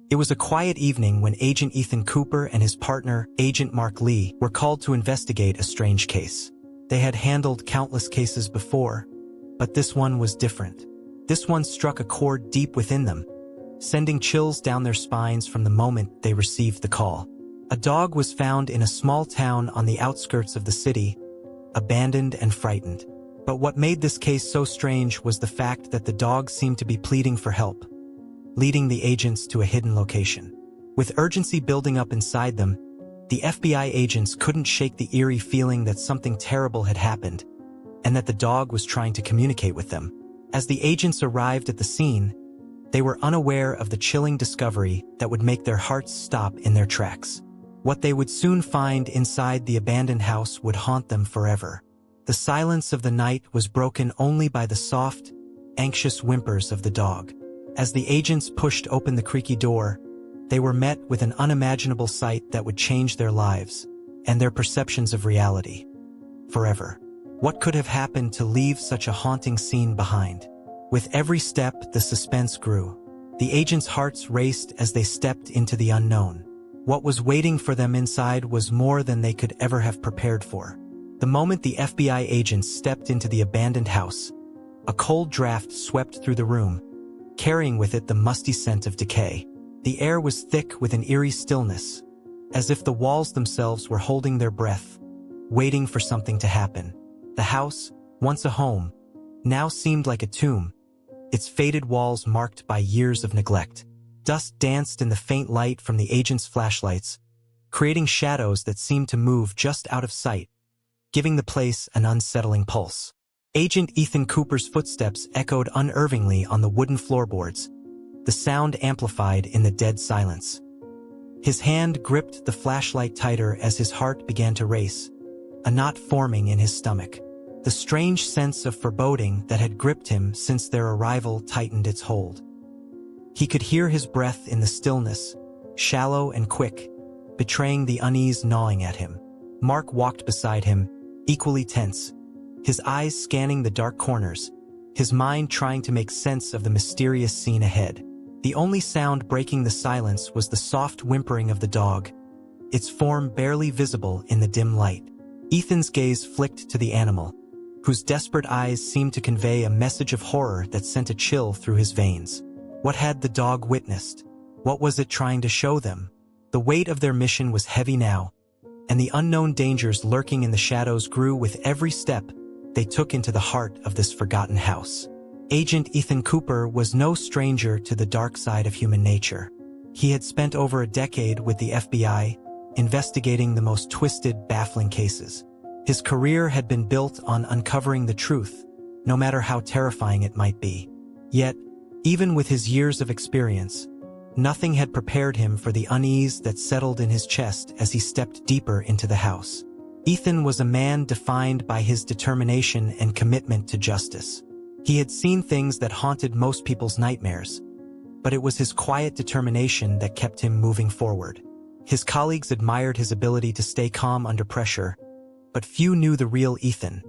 It was a quiet evening when Agent Ethan Cooper and his partner, Agent Mark Lee, were called to investigate a strange case. They had handled countless cases before, but this one was different. This one struck a chord deep within them, sending chills down their spines from the moment they received the call. A dog was found in a small town on the outskirts of the city, abandoned and frightened. But what made this case so strange was the fact that the dog seemed to be pleading for help, leading the agents to a hidden location. With urgency building up inside them, the FBI agents couldn't shake the eerie feeling that something terrible had happened, and that the dog was trying to communicate with them. As the agents arrived at the scene, they were unaware of the chilling discovery that would make their hearts stop in their tracks. What they would soon find inside the abandoned house would haunt them forever. The silence of the night was broken only by the soft, anxious whimpers of the dog. As the agents pushed open the creaky door, they were met with an unimaginable sight that would change their lives and their perceptions of reality forever. What could have happened to leave such a haunting scene behind? With every step, the suspense grew. The agents' hearts raced as they stepped into the unknown. What was waiting for them inside was more than they could ever have prepared for. The moment the FBI agents stepped into the abandoned house, a cold draft swept through the room, carrying with it the musty scent of decay. The air was thick with an eerie stillness, as if the walls themselves were holding their breath, waiting for something to happen. The house, once a home, now seemed like a tomb, its faded walls marked by years of neglect. Dust danced in the faint light from the agents' flashlights, creating shadows that seemed to move just out of sight, giving the place an unsettling pulse. Agent Ethan Cooper's footsteps echoed unervingly on the wooden floorboards, the sound amplified in the dead silence. His hand gripped the flashlight tighter as his heart began to race, a knot forming in his stomach. The strange sense of foreboding that had gripped him since their arrival tightened its hold. He could hear his breath in the stillness, shallow and quick, betraying the unease gnawing at him. Mark walked beside him, equally tense, his eyes scanning the dark corners, his mind trying to make sense of the mysterious scene ahead. The only sound breaking the silence was the soft whimpering of the dog, its form barely visible in the dim light. Ethan's gaze flicked to the animal, whose desperate eyes seemed to convey a message of horror that sent a chill through his veins. What had the dog witnessed? What was it trying to show them? The weight of their mission was heavy now, and the unknown dangers lurking in the shadows grew with every step they took into the heart of this forgotten house. Agent Ethan Cooper was no stranger to the dark side of human nature. He had spent over a decade with the FBI, investigating the most twisted, baffling cases. His career had been built on uncovering the truth, no matter how terrifying it might be. Yet, even with his years of experience, nothing had prepared him for the unease that settled in his chest as he stepped deeper into the house. Ethan was a man defined by his determination and commitment to justice. He had seen things that haunted most people's nightmares, but it was his quiet determination that kept him moving forward. His colleagues admired his ability to stay calm under pressure, but few knew the real Ethan.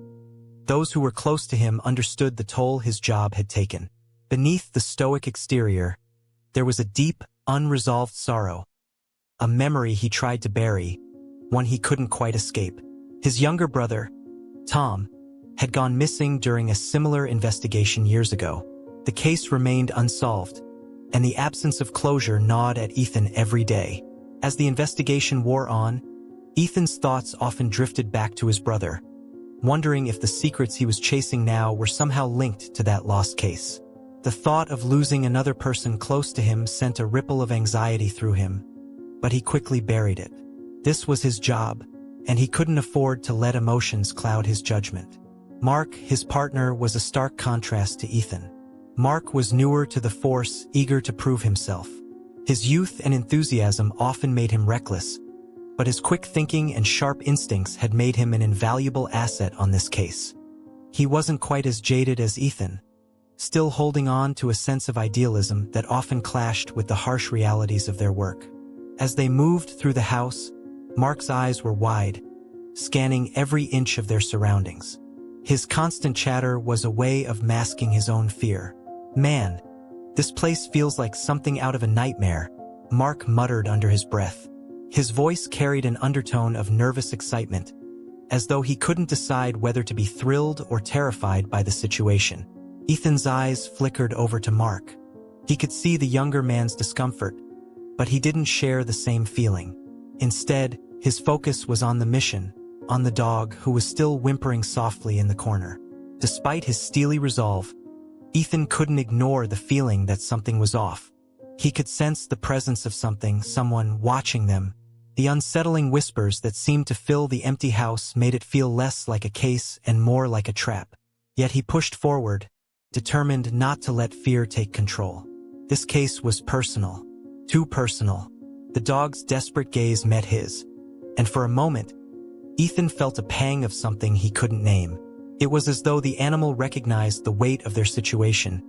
Those who were close to him understood the toll his job had taken. Beneath the stoic exterior, there was a deep, unresolved sorrow, a memory he tried to bury, one he couldn't quite escape. His younger brother, Tom, had gone missing during a similar investigation years ago. The case remained unsolved, and the absence of closure gnawed at Ethan every day. As the investigation wore on, Ethan's thoughts often drifted back to his brother, wondering if the secrets he was chasing now were somehow linked to that lost case. The thought of losing another person close to him sent a ripple of anxiety through him, but he quickly buried it. This was his job, and he couldn't afford to let emotions cloud his judgment. Mark, his partner, was a stark contrast to Ethan. Mark was newer to the force, eager to prove himself. His youth and enthusiasm often made him reckless, but his quick thinking and sharp instincts had made him an invaluable asset on this case. He wasn't quite as jaded as Ethan, still holding on to a sense of idealism that often clashed with the harsh realities of their work. As they moved through the house, Mark's eyes were wide, scanning every inch of their surroundings. His constant chatter was a way of masking his own fear. "Man, this place feels like something out of a nightmare," Mark muttered under his breath. His voice carried an undertone of nervous excitement, as though he couldn't decide whether to be thrilled or terrified by the situation. Ethan's eyes flickered over to Mark. He could see the younger man's discomfort, but he didn't share the same feeling. Instead, his focus was on the mission, on the dog who was still whimpering softly in the corner. Despite his steely resolve, Ethan couldn't ignore the feeling that something was off. He could sense the presence of someone watching them. The unsettling whispers that seemed to fill the empty house made it feel less like a case and more like a trap. Yet he pushed forward, determined not to let fear take control. This case was personal. Too personal. The dog's desperate gaze met his, and for a moment, Ethan felt a pang of something he couldn't name. It was as though the animal recognized the weight of their situation,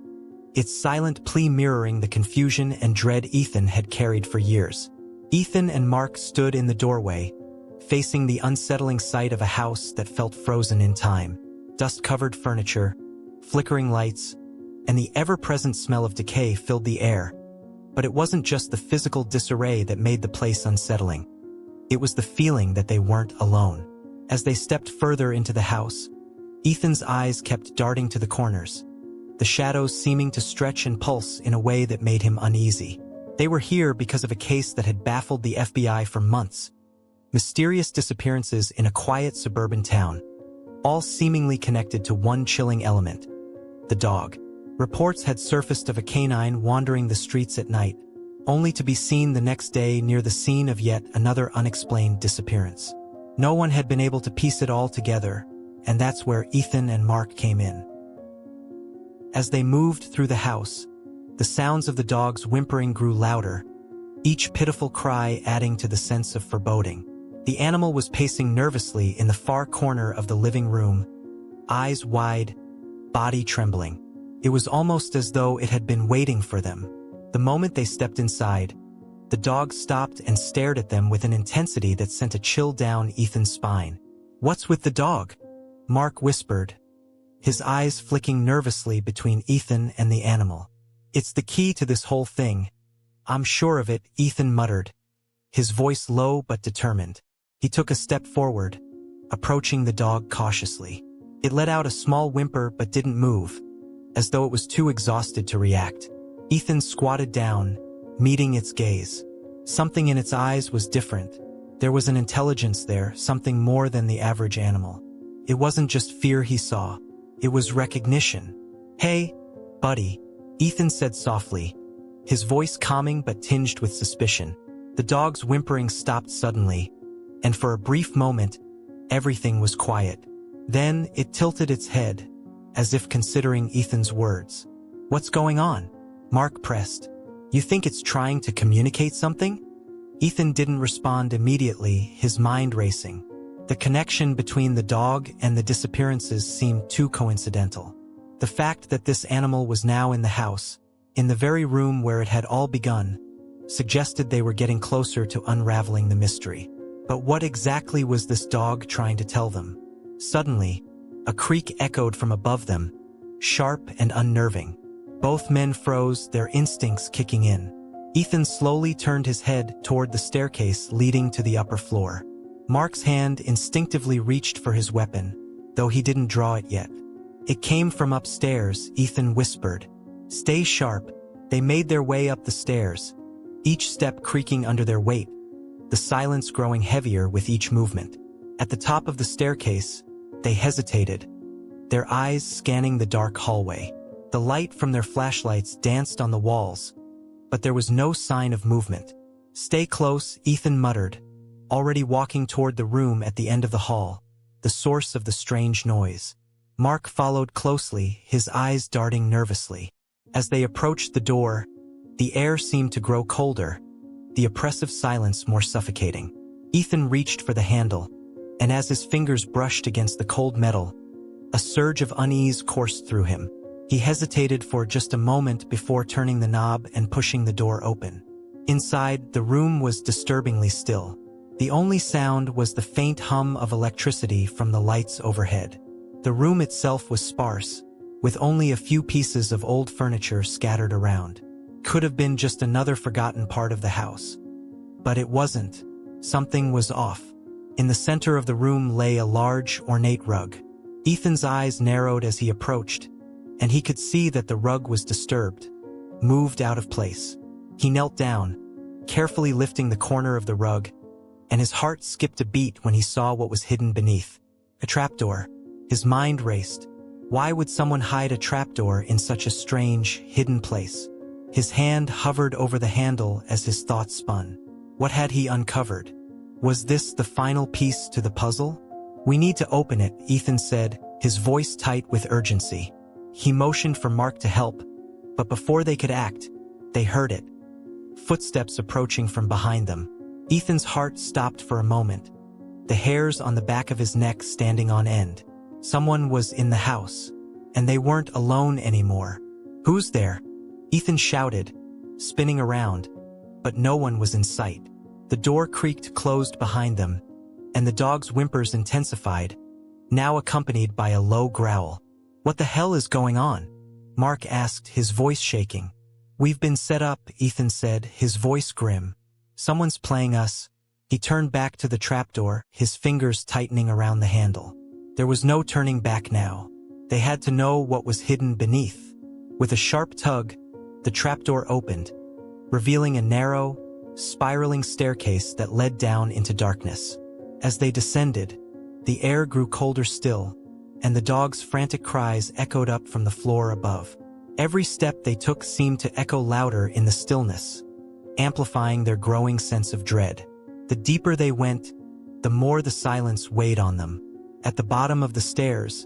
its silent plea mirroring the confusion and dread Ethan had carried for years. Ethan and Mark stood in the doorway, facing the unsettling sight of a house that felt frozen in time. Dust-covered furniture, flickering lights, and the ever-present smell of decay filled the air. But it wasn't just the physical disarray that made the place unsettling. It was the feeling that they weren't alone. As they stepped further into the house, Ethan's eyes kept darting to the corners, the shadows seeming to stretch and pulse in a way that made him uneasy. They were here because of a case that had baffled the FBI for months. Mysterious disappearances in a quiet suburban town, all seemingly connected to one chilling element: the dog. Reports had surfaced of a canine wandering the streets at night, only to be seen the next day near the scene of yet another unexplained disappearance. No one had been able to piece it all together, and that's where Ethan and Mark came in. As they moved through the house, the sounds of the dog's whimpering grew louder, each pitiful cry adding to the sense of foreboding. The animal was pacing nervously in the far corner of the living room, eyes wide, body trembling. It was almost as though it had been waiting for them. The moment they stepped inside, the dog stopped and stared at them with an intensity that sent a chill down Ethan's spine. "What's with the dog?" Mark whispered, his eyes flicking nervously between Ethan and the animal. "It's the key to this whole thing. I'm sure of it," Ethan muttered, his voice low but determined. He took a step forward, approaching the dog cautiously. It let out a small whimper but didn't move, as though it was too exhausted to react. Ethan squatted down, meeting its gaze. Something in its eyes was different. There was an intelligence there, something more than the average animal. It wasn't just fear he saw, it was recognition. "Hey, buddy," Ethan said softly, his voice calming but tinged with suspicion. The dog's whimpering stopped suddenly, and for a brief moment, everything was quiet. Then it tilted its head, as if considering Ethan's words. "What's going on?" Mark pressed. "You think it's trying to communicate something?" Ethan didn't respond immediately, his mind racing. The connection between the dog and the disappearances seemed too coincidental. The fact that this animal was now in the house, in the very room where it had all begun, suggested they were getting closer to unraveling the mystery. But what exactly was this dog trying to tell them? Suddenly, a creak echoed from above them, sharp and unnerving. Both men froze, their instincts kicking in. Ethan slowly turned his head toward the staircase leading to the upper floor. Mark's hand instinctively reached for his weapon, though he didn't draw it yet. "It came from upstairs," Ethan whispered. "Stay sharp." They made their way up the stairs, each step creaking under their weight, the silence growing heavier with each movement. At the top of the staircase, they hesitated, their eyes scanning the dark hallway. The light from their flashlights danced on the walls, but there was no sign of movement. "Stay close," Ethan muttered, already walking toward the room at the end of the hall, the source of the strange noise. Mark followed closely, his eyes darting nervously. As they approached the door, the air seemed to grow colder, the oppressive silence more suffocating. Ethan reached for the handle, and as his fingers brushed against the cold metal, a surge of unease coursed through him. He hesitated for just a moment before turning the knob and pushing the door open. Inside, the room was disturbingly still. The only sound was the faint hum of electricity from the lights overhead. The room itself was sparse, with only a few pieces of old furniture scattered around. could have been just another forgotten part of the house. But it wasn't. Something was off. In the center of the room lay a large, ornate rug. Ethan's eyes narrowed as he approached, and he could see that the rug was disturbed, moved out of place. He knelt down, carefully lifting the corner of the rug, and his heart skipped a beat when he saw what was hidden beneath. A trapdoor. His mind raced. Why would someone hide a trapdoor in such a strange, hidden place? His hand hovered over the handle as his thoughts spun. What had he uncovered? Was this the final piece to the puzzle? "We need to open it," Ethan said, his voice tight with urgency. He motioned for Mark to help, but before they could act, they heard it. Footsteps approaching from behind them. Ethan's heart stopped for a moment, the hairs on the back of his neck standing on end. Someone was in the house, and they weren't alone anymore. "Who's there?" Ethan shouted, spinning around, but no one was in sight. The door creaked closed behind them, and the dog's whimpers intensified, now accompanied by a low growl. "What the hell is going on?" Mark asked, his voice shaking. "We've been set up," Ethan said, his voice grim. "Someone's playing us." He turned back to the trapdoor, his fingers tightening around the handle. There was no turning back now. They had to know what was hidden beneath. With a sharp tug, the trapdoor opened, revealing a narrow, spiraling staircase that led down into darkness. As they descended, the air grew colder still, and the dog's frantic cries echoed up from the floor above. Every step they took seemed to echo louder in the stillness, amplifying their growing sense of dread. The deeper they went, the more the silence weighed on them. At the bottom of the stairs,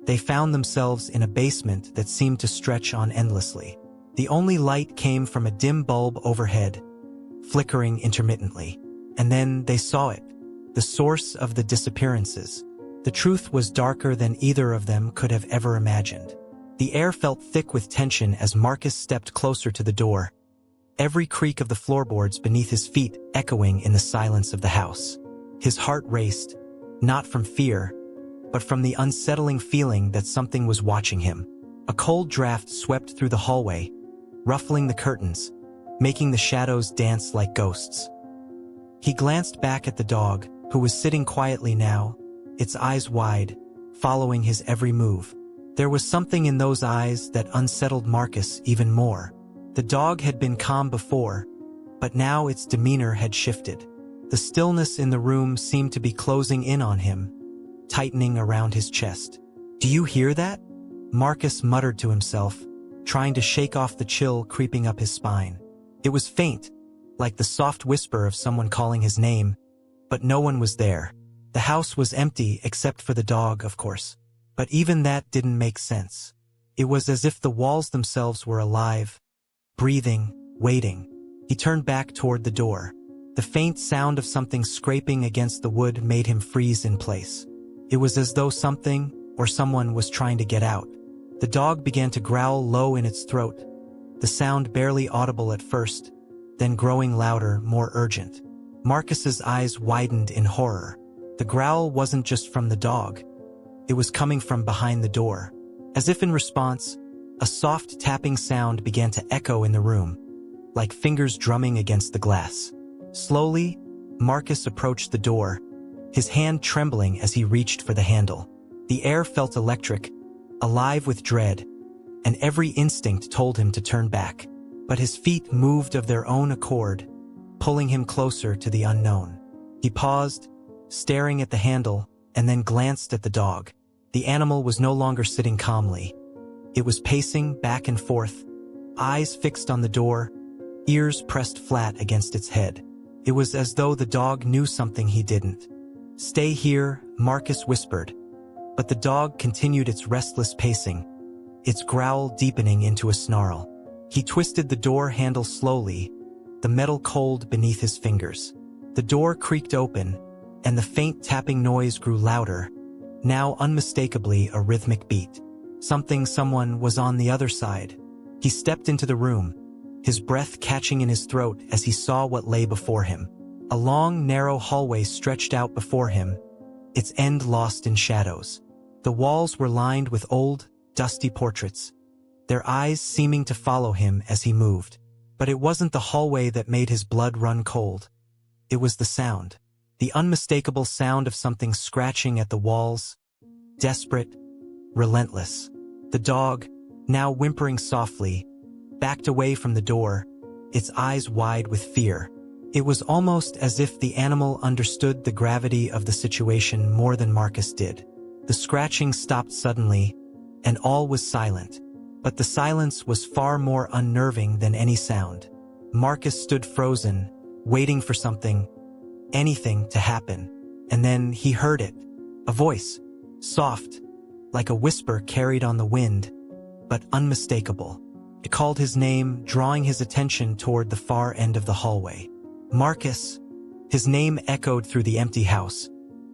they found themselves in a basement that seemed to stretch on endlessly. The only light came from a dim bulb overhead, flickering intermittently. And then they saw it, the source of the disappearances. The truth was darker than either of them could have ever imagined. The air felt thick with tension as Marcus stepped closer to the door, every creak of the floorboards beneath his feet echoing in the silence of the house. His heart raced, not from fear, but from the unsettling feeling that something was watching him. A cold draft swept through the hallway, ruffling the curtains, making the shadows dance like ghosts. He glanced back at the dog, who was sitting quietly now, its eyes wide, following his every move. There was something in those eyes that unsettled Marcus even more. The dog had been calm before, but now its demeanor had shifted. The stillness in the room seemed to be closing in on him, tightening around his chest. "Do you hear that?" Marcus muttered to himself, trying to shake off the chill creeping up his spine. It was faint, like the soft whisper of someone calling his name, but no one was there. The house was empty except for the dog, of course. But even that didn't make sense. It was as if the walls themselves were alive, breathing, waiting. He turned back toward the door. The faint sound of something scraping against the wood made him freeze in place. It was as though something or someone was trying to get out. The dog began to growl low in its throat, the sound barely audible at first, then growing louder, more urgent. Marcus's eyes widened in horror. The growl wasn't just from the dog. It was coming from behind the door. As if in response, a soft tapping sound began to echo in the room, like fingers drumming against the glass. Slowly, Marcus approached the door, his hand trembling as he reached for the handle. The air felt electric, alive with dread, and every instinct told him to turn back. But his feet moved of their own accord, pulling him closer to the unknown. He paused, staring at the handle, and then glanced at the dog. The animal was no longer sitting calmly. It was pacing back and forth, eyes fixed on the door, ears pressed flat against its head. It was as though the dog knew something he didn't. "Stay here," Marcus whispered. But the dog continued its restless pacing, its growl deepening into a snarl. He twisted the door handle slowly, the metal cold beneath his fingers. The door creaked open, and the faint tapping noise grew louder, now unmistakably a rhythmic beat. Someone was on the other side. He stepped into the room, his breath catching in his throat as he saw what lay before him. A long, narrow hallway stretched out before him, its end lost in shadows. The walls were lined with old, dusty portraits, their eyes seeming to follow him as he moved. But it wasn't the hallway that made his blood run cold. It was the sound. The unmistakable sound of something scratching at the walls. Desperate, relentless. The dog, now whimpering softly, backed away from the door, its eyes wide with fear. It was almost as if the animal understood the gravity of the situation more than Marcus did. The scratching stopped suddenly, and all was silent. But the silence was far more unnerving than any sound. Marcus stood frozen, waiting for something, anything to happen. And then he heard it. A voice, soft, like a whisper carried on the wind, but unmistakable. It called his name, drawing his attention toward the far end of the hallway. Marcus. His name echoed through the empty house,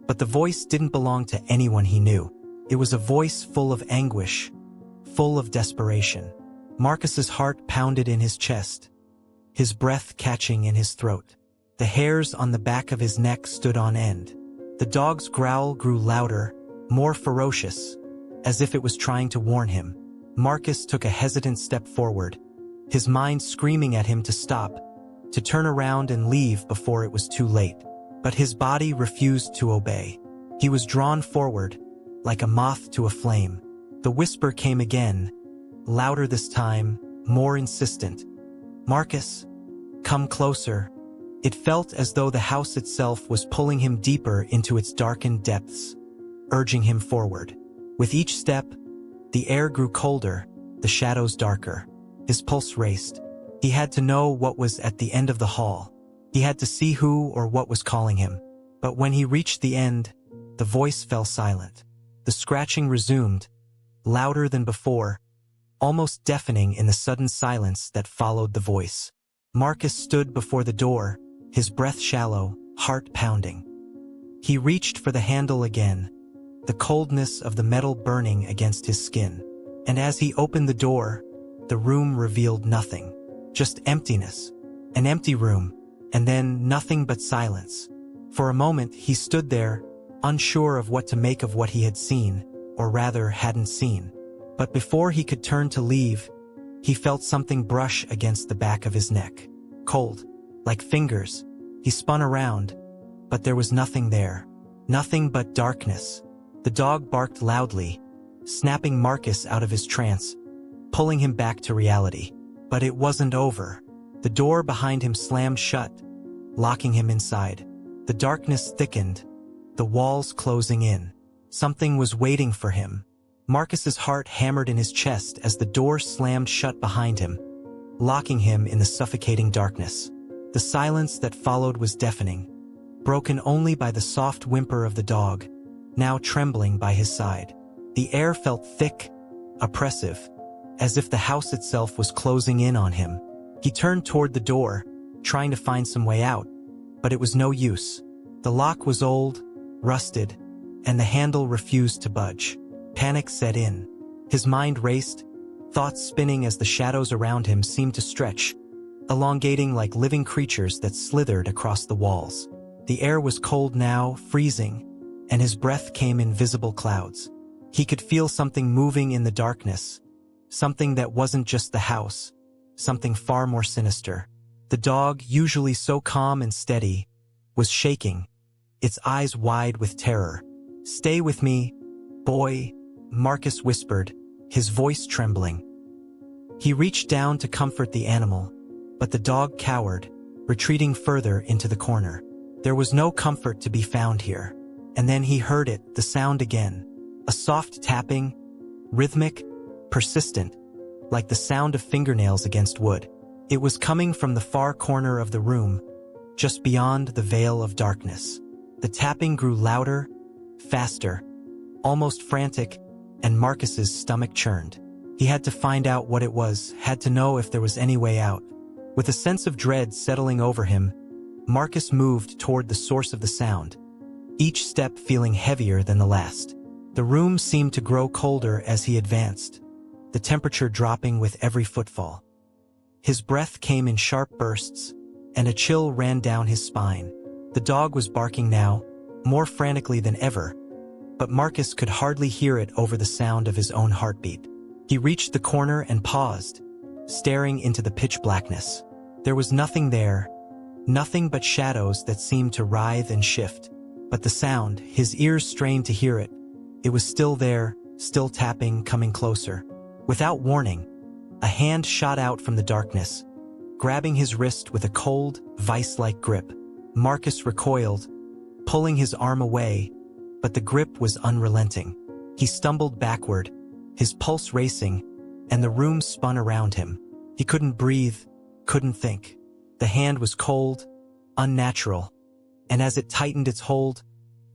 but the voice didn't belong to anyone he knew. It was a voice full of anguish, full of desperation. Marcus's heart pounded in his chest, his breath catching in his throat. The hairs on the back of his neck stood on end. The dog's growl grew louder, more ferocious, as if it was trying to warn him. Marcus took a hesitant step forward, his mind screaming at him to stop, to turn around and leave before it was too late. But his body refused to obey. He was drawn forward, like a moth to a flame. The whisper came again, louder this time, more insistent. Marcus, come closer. It felt as though the house itself was pulling him deeper into its darkened depths, urging him forward. With each step, the air grew colder, the shadows darker. His pulse raced. He had to know what was at the end of the hall. He had to see who or what was calling him. But when he reached the end, the voice fell silent. The scratching resumed, louder than before, almost deafening in the sudden silence that followed the voice. Marcus stood before the door, his breath shallow, heart pounding. He reached for the handle again, the coldness of the metal burning against his skin. And as he opened the door, the room revealed nothing. Just emptiness. An empty room, and then nothing but silence. For a moment he stood there, unsure of what to make of what he had seen, or rather hadn't seen. But before he could turn to leave, he felt something brush against the back of his neck. Cold, like fingers. He spun around, but there was nothing there. Nothing but darkness. The dog barked loudly, snapping Marcus out of his trance, pulling him back to reality. But it wasn't over. The door behind him slammed shut, locking him inside. The darkness thickened, the walls closing in. Something was waiting for him. Marcus's heart hammered in his chest as the door slammed shut behind him, locking him in the suffocating darkness. The silence that followed was deafening, broken only by the soft whimper of the dog, now trembling by his side. The air felt thick, oppressive, as if the house itself was closing in on him. He turned toward the door, trying to find some way out, but it was no use. The lock was old, rusted, and the handle refused to budge. Panic set in. His mind raced, thoughts spinning as the shadows around him seemed to stretch, elongating like living creatures that slithered across the walls. The air was cold now, freezing, and his breath came in visible clouds. He could feel something moving in the darkness, something that wasn't just the house, something far more sinister. The dog, usually so calm and steady, was shaking, its eyes wide with terror. "Stay with me, boy," Marcus whispered, his voice trembling. He reached down to comfort the animal, but the dog cowered, retreating further into the corner. There was no comfort to be found here. And then he heard it, the sound again. A soft tapping, rhythmic, persistent, like the sound of fingernails against wood. It was coming from the far corner of the room, just beyond the veil of darkness. The tapping grew louder, faster, almost frantic, and Marcus's stomach churned. He had to find out what it was, had to know if there was any way out. With a sense of dread settling over him, Marcus moved toward the source of the sound, each step feeling heavier than the last. The room seemed to grow colder as he advanced, the temperature dropping with every footfall. His breath came in sharp bursts, and a chill ran down his spine. The dog was barking now, more frantically than ever, but Marcus could hardly hear it over the sound of his own heartbeat. He reached the corner and paused, staring into the pitch blackness. There was nothing there, nothing but shadows that seemed to writhe and shift. But the sound, his ears strained to hear it. It was still there, still tapping, coming closer. Without warning, a hand shot out from the darkness, grabbing his wrist with a cold, vice-like grip. Marcus recoiled, pulling his arm away, but the grip was unrelenting. He stumbled backward, his pulse racing, and the room spun around him. He couldn't breathe, couldn't think. The hand was cold, unnatural, and as it tightened its hold,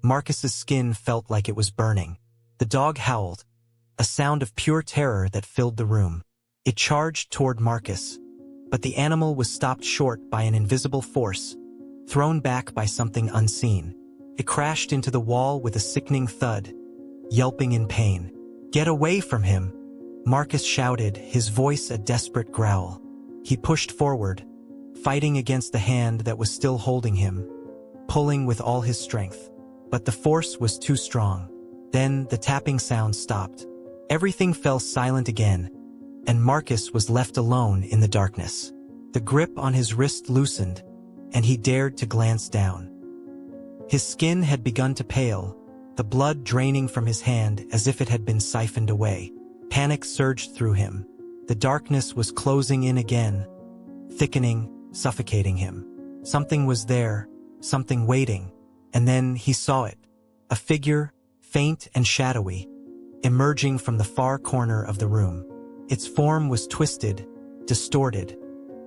Marcus's skin felt like it was burning. The dog howled, a sound of pure terror that filled the room. It charged toward Marcus, but the animal was stopped short by an invisible force, thrown back by something unseen. It crashed into the wall with a sickening thud, yelping in pain. "Get away from him!" Marcus shouted, his voice a desperate growl. He pushed forward, fighting against the hand that was still holding him, pulling with all his strength. But the force was too strong. Then the tapping sound stopped. Everything fell silent again, and Marcus was left alone in the darkness. The grip on his wrist loosened, and he dared to glance down. His skin had begun to pale, the blood draining from his hand as if it had been siphoned away. Panic surged through him. The darkness was closing in again, thickening, suffocating him. Something was there, something waiting, and then he saw it. A figure, faint and shadowy, emerging from the far corner of the room. Its form was twisted, distorted,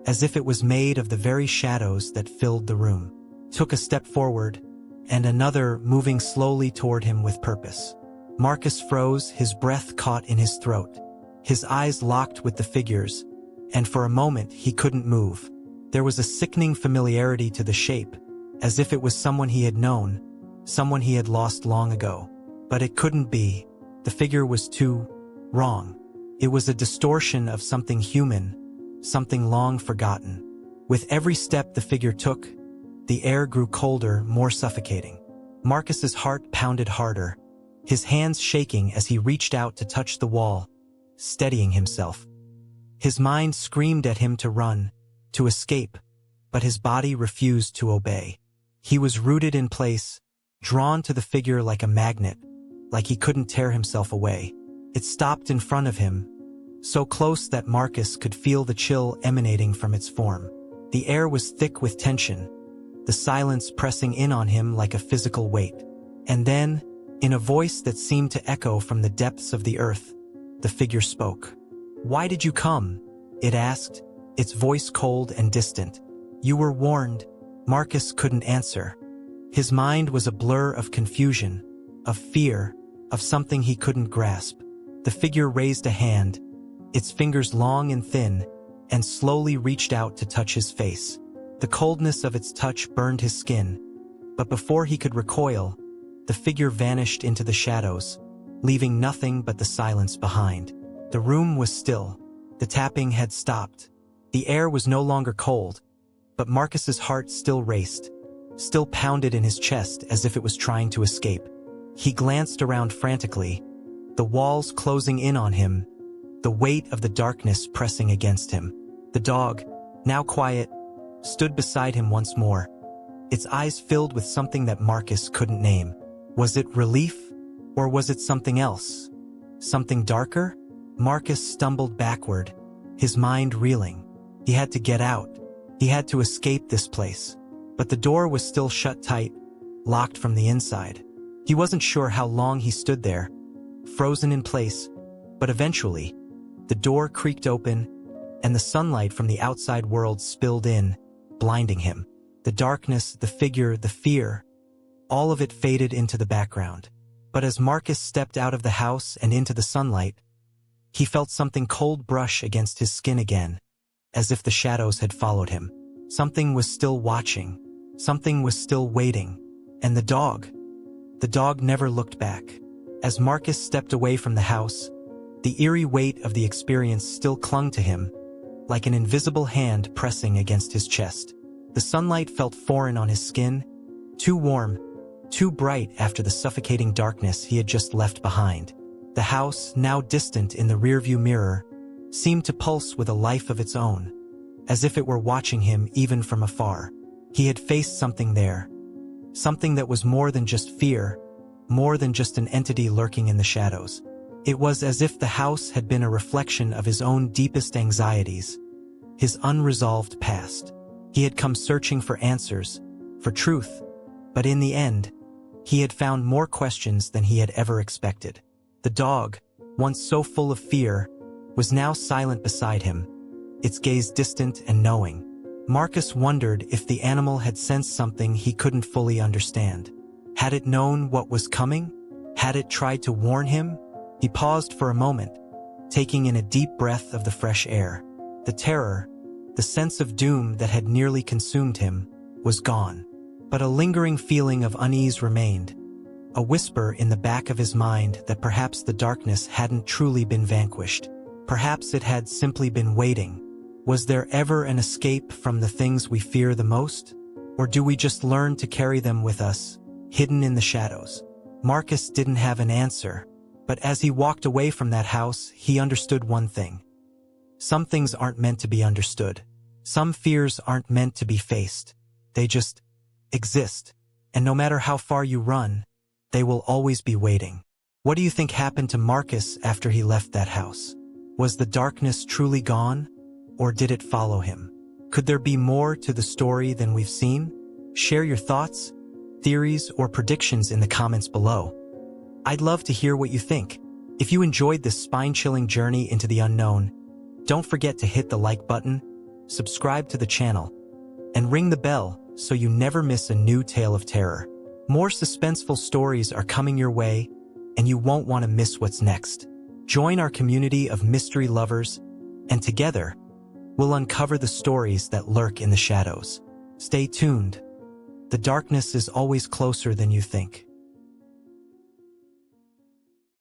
as if it was made of the very shadows that filled the room. Took a step forward, and another, moving slowly toward him with purpose. Marcus froze, his breath caught in his throat. His eyes locked with the figures, and for a moment he couldn't move. There was a sickening familiarity to the shape, as if it was someone he had known, someone he had lost long ago. But it couldn't be. The figure was too wrong. It was a distortion of something human, something long forgotten. With every step the figure took, the air grew colder, more suffocating. Marcus's heart pounded harder, his hands shaking as he reached out to touch the wall, steadying himself. His mind screamed at him to run, to escape, but his body refused to obey. He was rooted in place, drawn to the figure like a magnet, like he couldn't tear himself away. It stopped in front of him, so close that Marcus could feel the chill emanating from its form. The air was thick with tension, the silence pressing in on him like a physical weight. And then, in a voice that seemed to echo from the depths of the earth, the figure spoke. "Why did you come?" it asked, its voice cold and distant. "You were warned." Marcus couldn't answer. His mind was a blur of confusion, of fear, of something he couldn't grasp. The figure raised a hand, its fingers long and thin, and slowly reached out to touch his face. The coldness of its touch burned his skin, but before he could recoil, the figure vanished into the shadows, leaving nothing but the silence behind. The room was still. The tapping had stopped. The air was no longer cold, but Marcus's heart still raced, still pounded in his chest as if it was trying to escape. He glanced around frantically, the walls closing in on him, the weight of the darkness pressing against him. The dog, now quiet, stood beside him once more, its eyes filled with something that Marcus couldn't name. Was it relief, or was it something else? Something darker? Marcus stumbled backward, his mind reeling. He had to get out. He had to escape this place. But the door was still shut tight, locked from the inside. He wasn't sure how long he stood there, frozen in place, but eventually, the door creaked open, and the sunlight from the outside world spilled in, blinding him. The darkness, the figure, the fear, all of it faded into the background. But as Marcus stepped out of the house and into the sunlight, he felt something cold brush against his skin again, as if the shadows had followed him. Something was still watching, something was still waiting, and the dog never looked back. As Marcus stepped away from the house, the eerie weight of the experience still clung to him, like an invisible hand pressing against his chest. The sunlight felt foreign on his skin, too warm, too bright after the suffocating darkness he had just left behind. The house, now distant in the rearview mirror, seemed to pulse with a life of its own, as if it were watching him even from afar. He had faced something there. Something that was more than just fear, more than just an entity lurking in the shadows. It was as if the house had been a reflection of his own deepest anxieties, his unresolved past. He had come searching for answers, for truth, but in the end, he had found more questions than he had ever expected. The dog, once so full of fear, was now silent beside him, its gaze distant and knowing. Marcus wondered if the animal had sensed something he couldn't fully understand. Had it known what was coming? Had it tried to warn him? He paused for a moment, taking in a deep breath of the fresh air. The terror, the sense of doom that had nearly consumed him, was gone. But a lingering feeling of unease remained, a whisper in the back of his mind that perhaps the darkness hadn't truly been vanquished. Perhaps it had simply been waiting. Was there ever an escape from the things we fear the most? Or do we just learn to carry them with us, hidden in the shadows? Marcus didn't have an answer, but as he walked away from that house, he understood one thing. Some things aren't meant to be understood. Some fears aren't meant to be faced. They just exist. And no matter how far you run, they will always be waiting. What do you think happened to Marcus after he left that house? Was the darkness truly gone, or did it follow him? Could there be more to the story than we've seen? Share your thoughts, theories, or predictions in the comments below. I'd love to hear what you think. If you enjoyed this spine-chilling journey into the unknown, don't forget to hit the like button, subscribe to the channel, and ring the bell so you never miss a new tale of terror. More suspenseful stories are coming your way, and you won't want to miss what's next. Join our community of mystery lovers, and together, we'll uncover the stories that lurk in the shadows. Stay tuned. The darkness is always closer than you think.